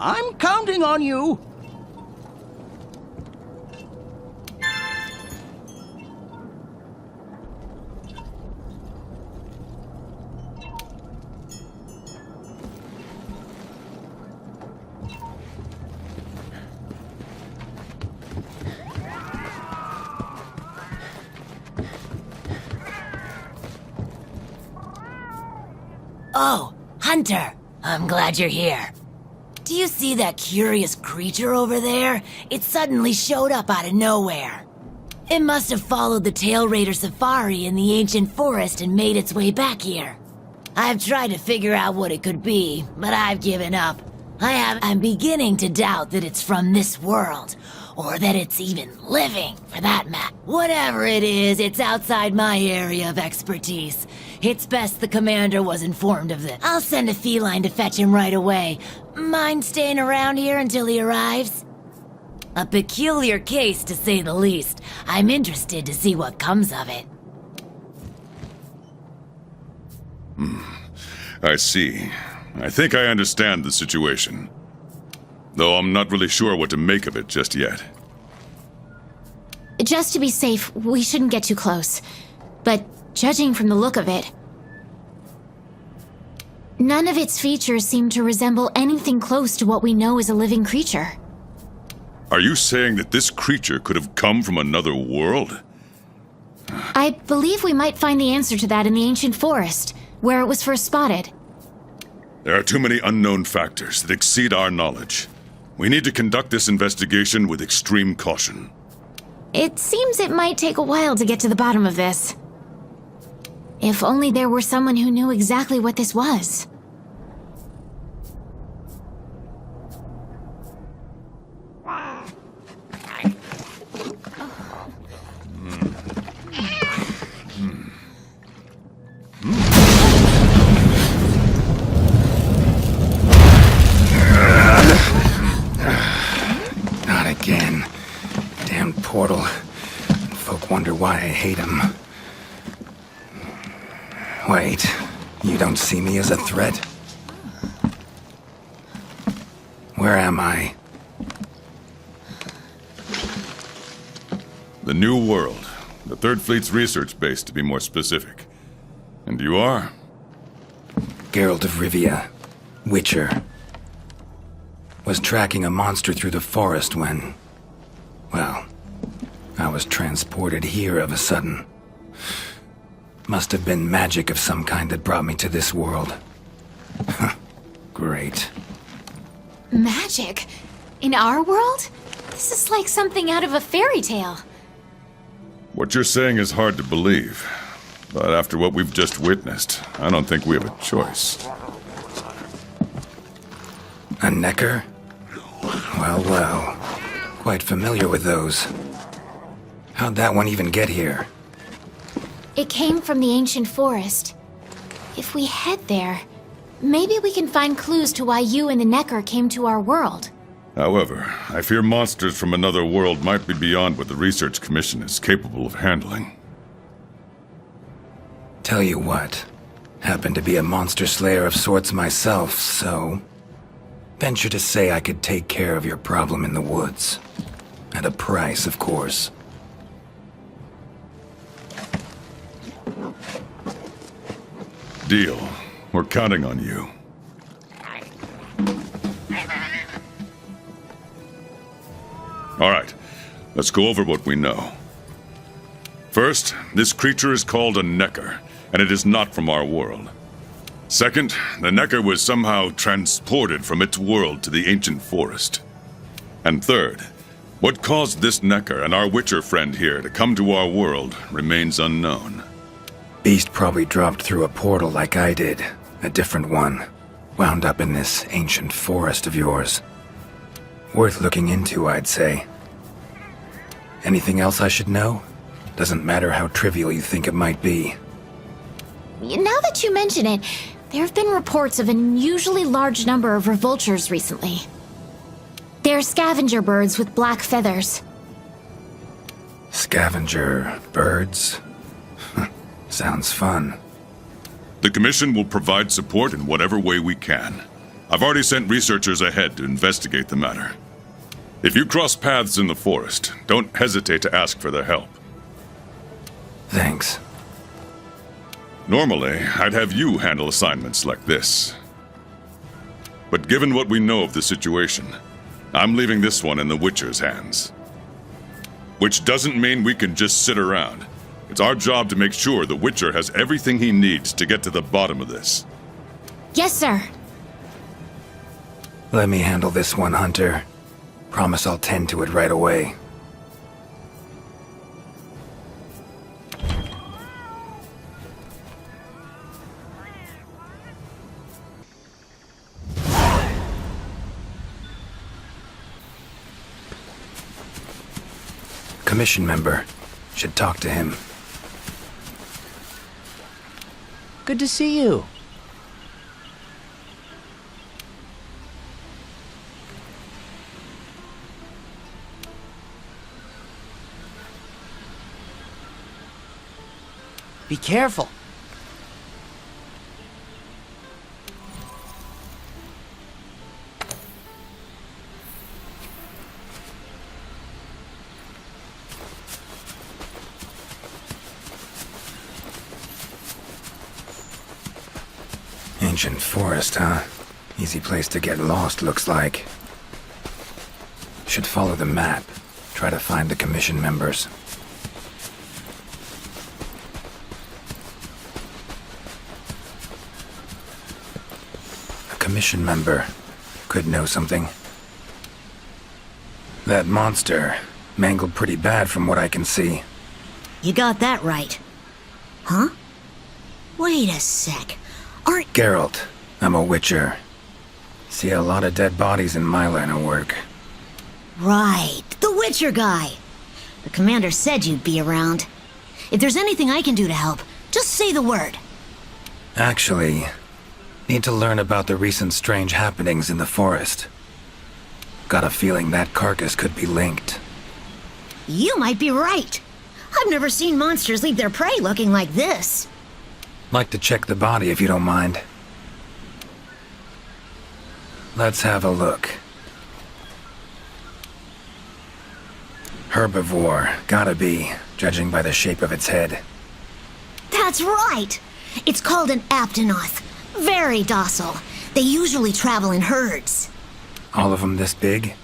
I'm counting on you. Oh, Hunter, I'm glad you're here. Do you see that curious creature over there? It suddenly showed up out of nowhere. It must have followed the Tail Raider safari in the ancient forest and made its way back here. I've tried to figure out what it could be, but I've given up. I'm beginning to doubt that it's from this world, or that it's even living, for that matter. Whatever it is, it's outside my area of expertise. It's best the commander was informed of this. I'll send a feline to fetch him right away. Mind staying around here until he arrives? A peculiar case, to say the least. I'm interested to see what comes of it. I see. I think I understand the situation. Though I'm not really sure what to make of it just yet. Just to be safe, we shouldn't get too close. But judging from the look of it, none of its features seem to resemble anything close to what we know is a living creature. Are you saying that this creature could have come from another world? I believe we might find the answer to that in the ancient forest, where it was first spotted. There are too many unknown factors that exceed our knowledge. We need to conduct this investigation with extreme caution. It seems it might take a while to get to the bottom of this. If only there were someone who knew exactly what this was. Not again. Damn portal. Folk wonder why I hate him. Wait, you don't see me as a threat? Where am I? The New World. The Third Fleet's research base, to be more specific. And you are? Geralt of Rivia. Witcher. Was tracking a monster through the forest when... well, I was transported here of a sudden. Must have been magic of some kind that brought me to this world. Great. Magic? In our world? This is like something out of a fairy tale. What you're saying is hard to believe. But after what we've just witnessed, I don't think we have a choice. A necker? Well, well. Quite familiar with those. How'd that one even get here? It came from the ancient forest. If we head there, maybe we can find clues to why you and the Necker came to our world. However, I fear monsters from another world might be beyond what the Research Commission is capable of handling. Tell you what, happen to be a monster slayer of sorts myself, so... venture to say I could take care of your problem in the woods. At a price, of course. Deal. We're counting on you. All right, let's go over what we know. First, this creature is called a Necker, and it is not from our world. Second, the Necker was somehow transported from its world to the ancient forest. And third, what caused this Necker and our Witcher friend here to come to our world remains unknown. Beast probably dropped through a portal like I did. A different one. Wound up in this ancient forest of yours. Worth looking into, I'd say. Anything else I should know? Doesn't matter how trivial you think it might be. Now that you mention it, there have been reports of an unusually large number of revoltures recently. They're scavenger birds with black feathers. Scavenger birds? Sounds fun. The Commission will provide support in whatever way we can. I've already sent researchers ahead to investigate the matter. If you cross paths in the forest, don't hesitate to ask for their help. Thanks. Normally, I'd have you handle assignments like this. But given what we know of the situation, I'm leaving this one in the Witcher's hands. Which doesn't mean we can just sit around. It's our job to make sure the Witcher has everything he needs to get to the bottom of this. Yes, sir. Let me handle this one, Hunter. Promise I'll tend to it right away. Commission member. Should talk to him. Good to see you. Be careful. Ancient forest, huh? Easy place to get lost, looks like. Should follow the map. Try to find the commission members. A commission member could know something. That monster mangled pretty bad from what I can see. You got that right. Huh? Wait a sec. Aren't... Geralt, I'm a Witcher. See a lot of dead bodies in my line of work. Right, the Witcher guy. The commander said you'd be around. If there's anything I can do to help, just say the word. Actually, need to learn about the recent strange happenings in the forest. Got a feeling that carcass could be linked. You might be right. I've never seen monsters leave their prey looking like this. Like to check the body if you don't mind. Let's have a look. Herbivore, gotta be, judging by the shape of its head. That's right. It's called an aptonoth. Very docile. They usually travel in herds. All of them this big?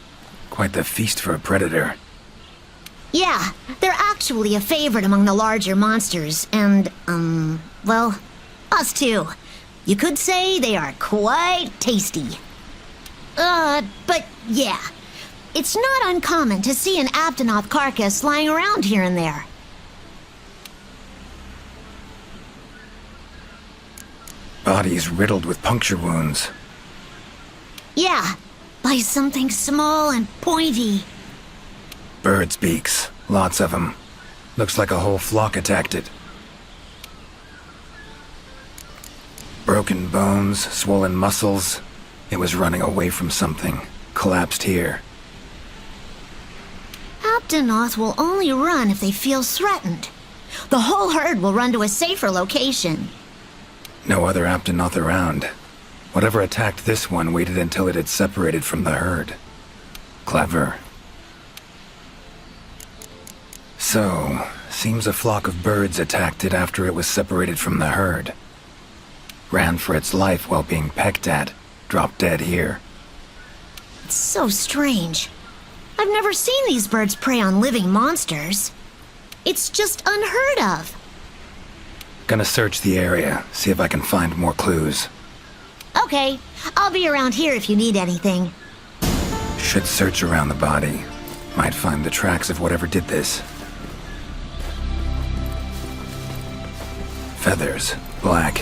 Quite the feast for a predator. Yeah, they're actually a favorite among the larger monsters, and, well, us too. You could say they are quite tasty. But yeah, it's not uncommon to see an aptonoth carcass lying around here and there. Bodies riddled with puncture wounds. Yeah, by something small and pointy. Birds' beaks, lots of them. Looks like a whole flock attacked it. Broken bones, swollen muscles. It was running away from something. Collapsed here. Aptonoth will only run if they feel threatened. The whole herd will run to a safer location. No other Aptonoth around. Whatever attacked this one waited until it had separated from the herd. Clever. So, seems a flock of birds attacked it after it was separated from the herd. Ran for its life while being pecked at. Dropped dead here. It's so strange. I've never seen these birds prey on living monsters. It's just unheard of. Gonna search the area, see if I can find more clues. Okay, I'll be around here if you need anything. Should search around the body. Might find the tracks of whatever did this. Feathers, black.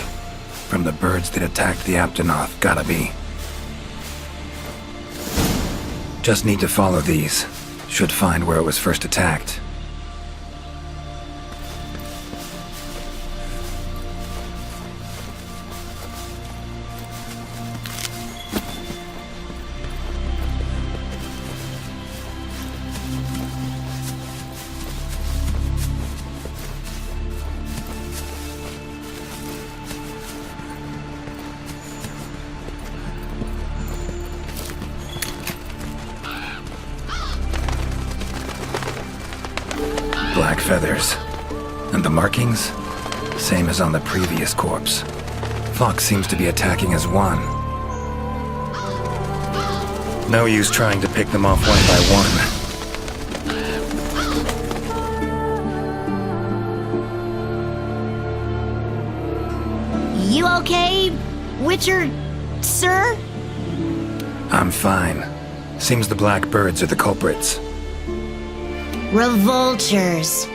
From the birds that attacked the Aptonoth, gotta be. Just need to follow these. Should find where it was first attacked. feathers. And the markings? Same as on the previous corpse. Fox seems to be attacking as one. No use trying to pick them off one by one. You okay, Witcher, sir? I'm fine. Seems the black birds are the culprits. Revoltures.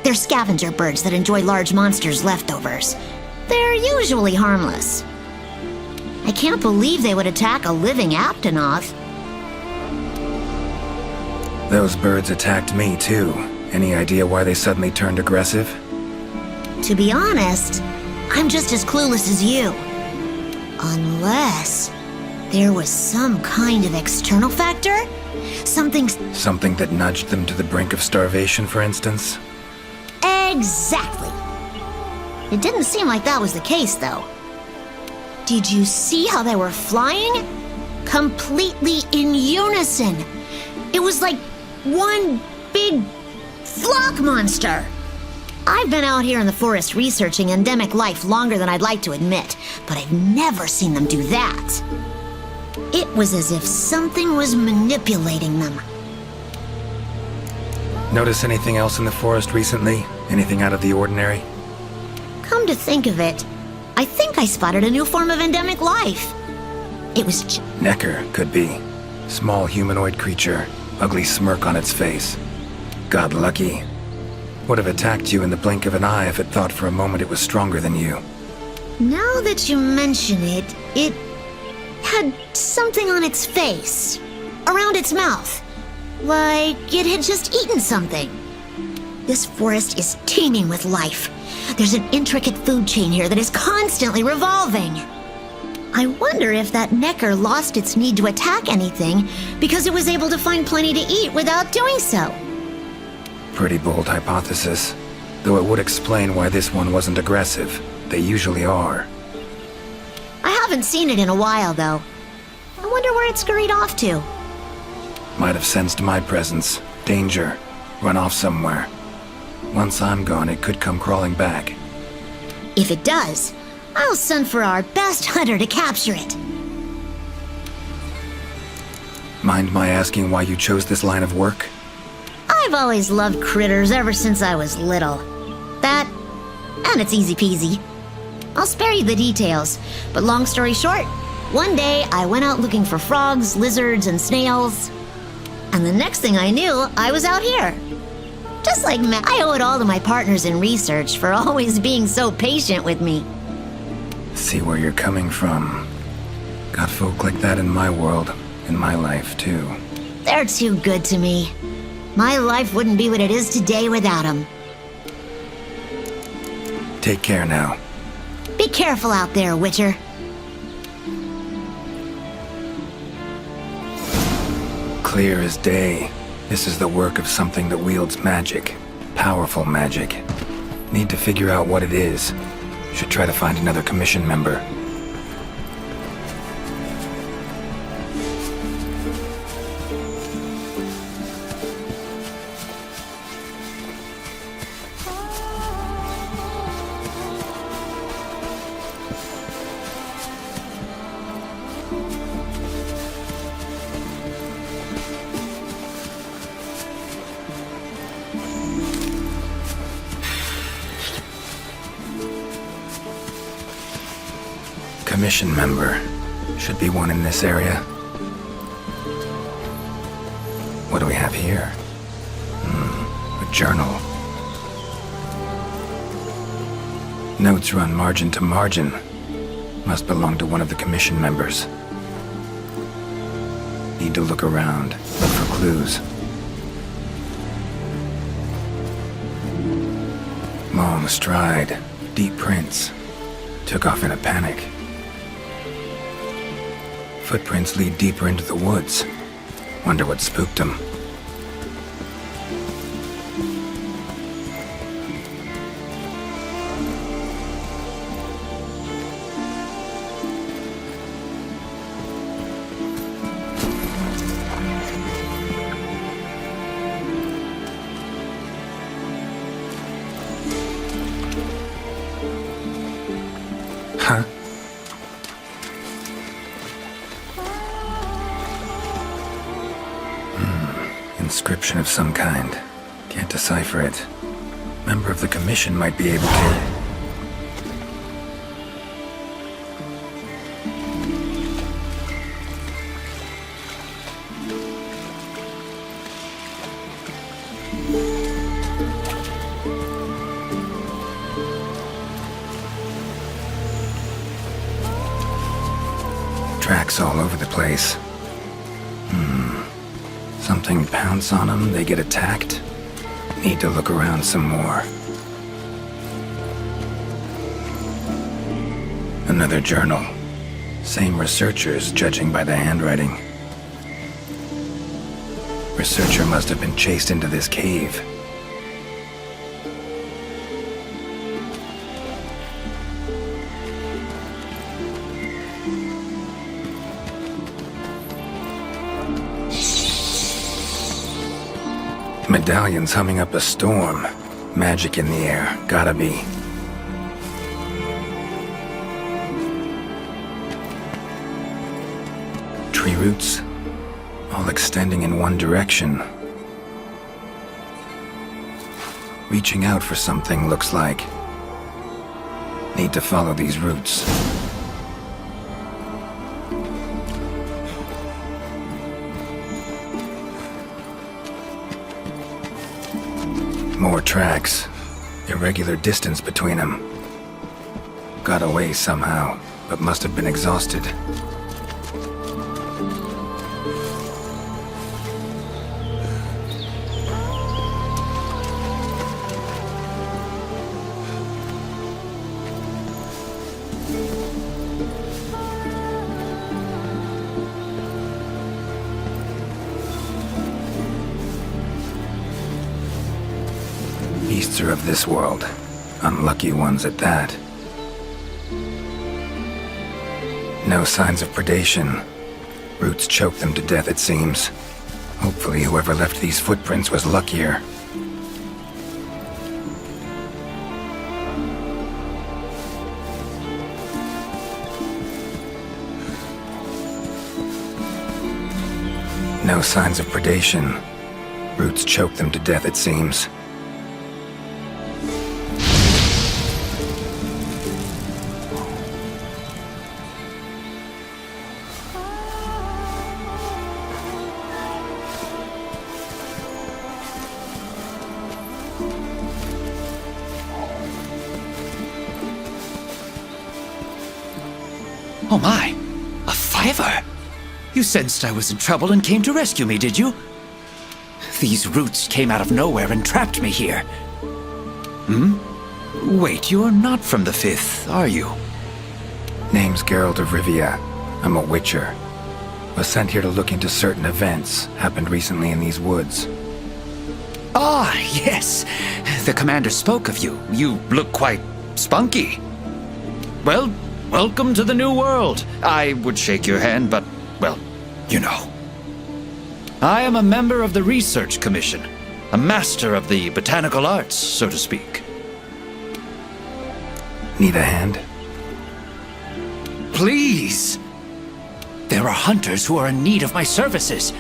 They're scavenger birds that enjoy large monsters' leftovers. They're usually harmless. I can't believe they would attack a living Aptonoth. Those birds attacked me too. Any idea why they suddenly turned aggressive? To be honest, I'm just as clueless as you. Unless there was some kind of external factor? Something that nudged them to the brink of starvation, for instance? Exactly. It didn't seem like that was the case, though. Did you see how they were flying? Completely in unison. It was like one big flock monster. I've been out here in the forest researching endemic life longer than I'd like to admit, but I've never seen them do that. It was as if something was manipulating them. Notice anything else in the forest recently? Anything out of the ordinary? Come to think of it, I think I spotted a new form of endemic life. It was Necker, could be. Small humanoid creature, ugly smirk on its face. God lucky. Would have attacked you in the blink of an eye if it thought for a moment it was stronger than you. Now that you mention it, it had something on its face, around its mouth, like it had just eaten something. This forest is teeming with life. There's an intricate food chain here that is constantly revolving. I wonder if that Necker lost its need to attack anything because it was able to find plenty to eat without doing so. Pretty bold hypothesis, though it would explain why this one wasn't aggressive. They usually are. I haven't seen it in a while, though. I wonder where it scurried off to. Might have sensed my presence. Danger. Run off somewhere. Once I'm gone, it could come crawling back. If it does, I'll send for our best hunter to capture it. Mind my asking why you chose this line of work? I've always loved critters ever since I was little. That, and it's easy peasy. I'll spare you the details, but long story short, one day I went out looking for frogs, lizards, and snails. And the next thing I knew, I was out here. Just like I owe it all to my partners in research for always being so patient with me. See where you're coming from. Got folk like that in my world, in my life too. They're too good to me. My life wouldn't be what it is today without them. Take care now. Be careful out there, Witcher. Clear as day. This is the work of something that wields magic. Powerful magic. Need to figure out what it is. Should try to find another commission member. Commission member. Should be one in this area. What do we have here? A journal. Notes run margin to margin. Must belong to one of the commission members. Need to look around, look for clues. Long stride, deep prints. Took off in a panic. Footprints lead deeper into the woods. Wonder what spooked him. Inscription of some kind. Can't decipher it. Member of the Commission might be able to. Tracks all over the place. Something pounce on them, they get attacked. Need to look around some more. Another journal. Same researchers, judging by the handwriting. Researcher must have been chased into this cave. Medallions humming up a storm. Magic in the air, gotta be. Tree roots, all extending in one direction. Reaching out for something, looks like. Need to follow these roots. More tracks. Irregular distance between them. Got away somehow, but must have been exhausted. Beasts are of this world. Unlucky ones at that. No signs of predation. Roots choke them to death, it seems. Hopefully whoever left these footprints was luckier. No signs of predation. Roots choke them to death, it seems. Oh my, a fiver! You sensed I was in trouble and came to rescue me, did you? These roots came out of nowhere and trapped me here. Wait, you're not from the Fifth, are you? Name's Geralt of Rivia. I'm a witcher. Was sent here to look into certain events happened recently in these woods. Ah, yes. The commander spoke of you. You look quite spunky. Well, welcome to the new world. I would shake your hand, but, well, you know. I am a member of the Research Commission, a master of the botanical arts, so to speak. Need a hand? Please! There are hunters who are in need of my services.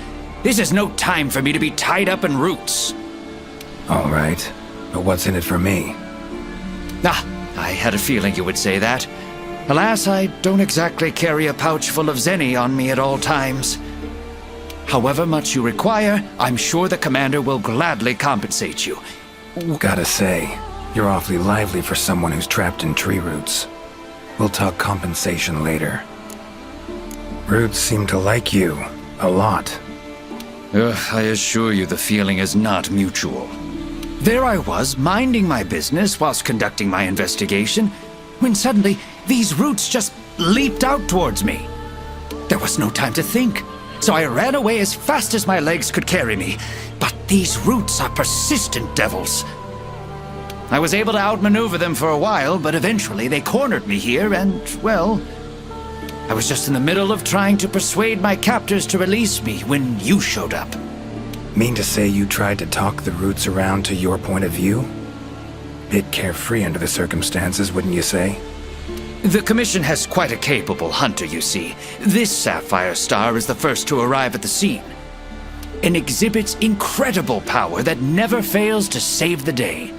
This is no time for me to be tied up in roots. All right, but what's in it for me? Ah, I had a feeling you would say that. Alas, I don't exactly carry a pouch full of zenny on me at all times. However much you require, I'm sure the commander will gladly compensate you. Gotta say, you're awfully lively for someone who's trapped in tree roots. We'll talk compensation later. Roots seem to like you, a lot. I assure you the feeling is not mutual. There I was, minding my business whilst conducting my investigation, when suddenly these roots just leaped out towards me. There was no time to think, so I ran away as fast as my legs could carry me. But these roots are persistent devils. I was able to outmaneuver them for a while, but eventually they cornered me here and, well, I was just in the middle of trying to persuade my captors to release me when you showed up. Mean to say you tried to talk the roots around to your point of view? Bit carefree under the circumstances, wouldn't you say? The Commission has quite a capable hunter, you see. This sapphire star is the first to arrive at the scene. and exhibits incredible power that never fails to save the day.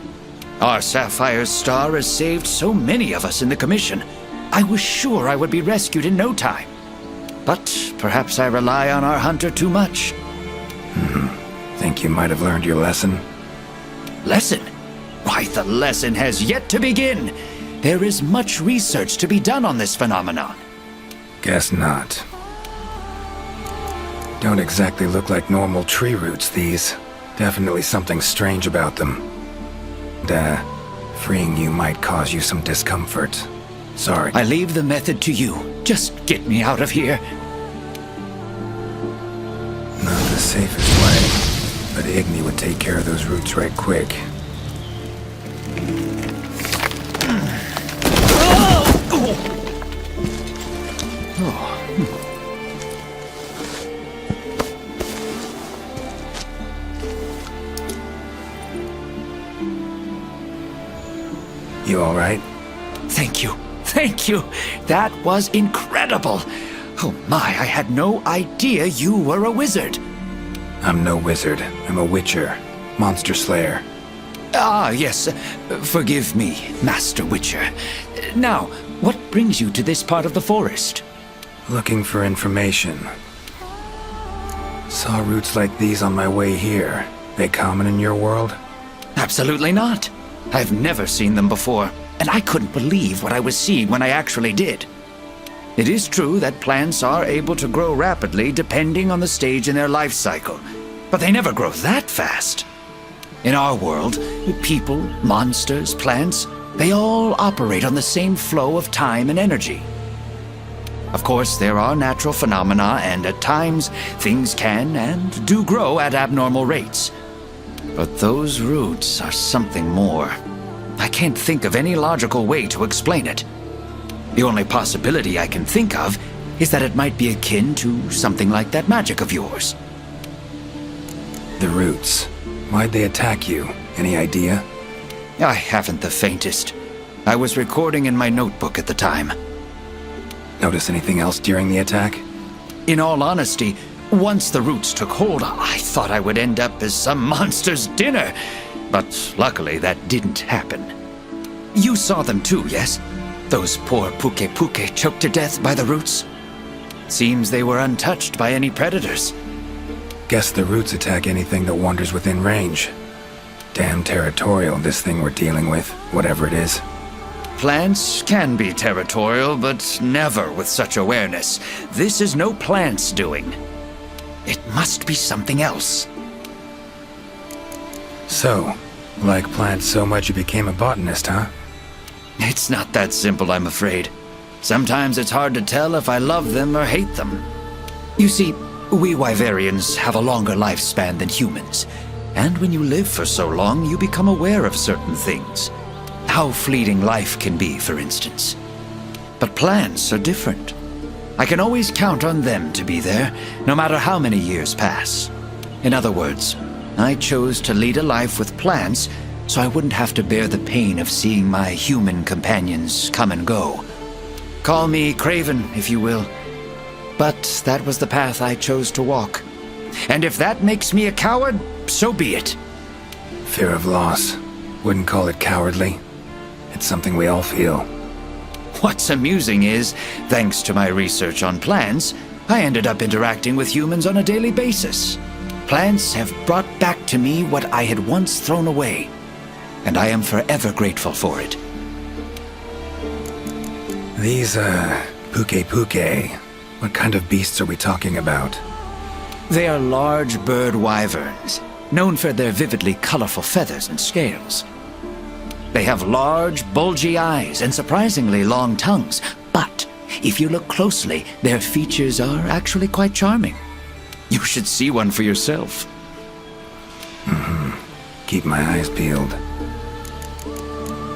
Our Sapphire's star has saved so many of us in the Commission. I was sure I would be rescued in no time. But perhaps I rely on our hunter too much. Think you might have learned your lesson? Lesson? Why, the lesson has yet to begin. There is much research to be done on this phenomenon. Guess not. Don't exactly look like normal tree roots, these. Definitely something strange about them. And, freeing you might cause you some discomfort. Sorry. I leave the method to you. Just get me out of here. Not the safest way, but Igni would take care of those roots right quick. You all right? Thank you. Thank you. That was incredible. Oh my, I had no idea you were a wizard. I'm no wizard. I'm a witcher. Monster slayer. Ah, yes. Forgive me, Master Witcher. Now, what brings you to this part of the forest? Looking for information. Saw roots like these on my way here. They common in your world? Absolutely not. I've never seen them before, and I couldn't believe what I was seeing when I actually did. It is true that plants are able to grow rapidly depending on the stage in their life cycle, but they never grow that fast. In our world, people, monsters, plants, they all operate on the same flow of time and energy. Of course, there are natural phenomena, and at times, things can and do grow at abnormal rates. But those roots are something more. I can't think of any logical way to explain it. The only possibility I can think of is that it might be akin to something like that magic of yours. The roots. Why'd they attack you? Any idea? I haven't the faintest. I was recording in my notebook at the time. Notice anything else during the attack? In all honesty, once the roots took hold, I thought I would end up as some monster's dinner. But luckily, that didn't happen. You saw them too, yes? Those poor Pukei-Pukei choked to death by the roots? Seems they were untouched by any predators. Guess the roots attack anything that wanders within range. Damn territorial, this thing we're dealing with, whatever it is. Plants can be territorial, but never with such awareness. This is no plant's doing. It must be something else. So, like plants so much you became a botanist, huh? It's not that simple, I'm afraid. Sometimes it's hard to tell if I love them or hate them. You see, we Wyverians have a longer lifespan than humans, and when you live for so long, you become aware of certain things. How fleeting life can be, for instance. But plants are different. I can always count on them to be there, no matter how many years pass. In other words, I chose to lead a life with plants so I wouldn't have to bear the pain of seeing my human companions come and go. Call me craven, if you will. But that was the path I chose to walk. And if that makes me a coward, so be it. Fear of loss. Wouldn't call it cowardly. It's something we all feel. What's amusing is, thanks to my research on plants, I ended up interacting with humans on a daily basis. Plants have brought back to me what I had once thrown away, and I am forever grateful for it. These, Pukei-Pukei, what kind of beasts are we talking about? They are large bird wyverns, known for their vividly colorful feathers and scales. They have large, bulgy eyes and surprisingly long tongues, but if you look closely, their features are actually quite charming. You should see one for yourself. Keep my eyes peeled.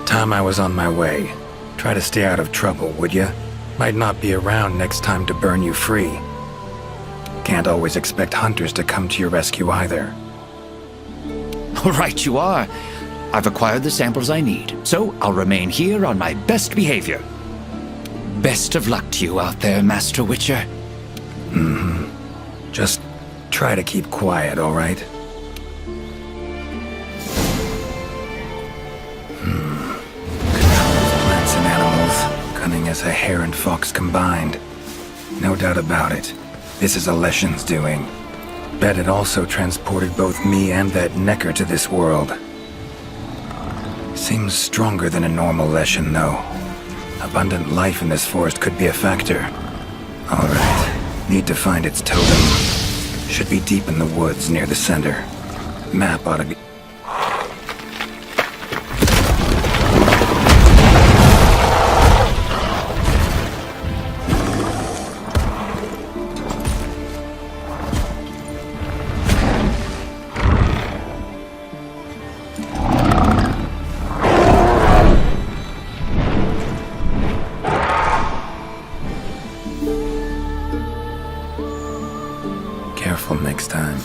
Time I was on my way. Try to stay out of trouble, would ya? Might not be around next time to burn you free. Can't always expect hunters to come to your rescue either. Right you are. I've acquired the samples I need, so I'll remain here on my best behavior. Best of luck to you out there, Master Witcher. Just try to keep quiet, all right? Controls plants and animals, cunning as a hare and fox combined. No doubt about it. This is a Leshen's doing. Bet it also transported both me and that Necker to this world. Seems stronger than a normal Leshen, though. Abundant life in this forest could be a factor. Alright. Need to find its totem. Should be deep in the woods near the center. Map ought to be... Careful next time.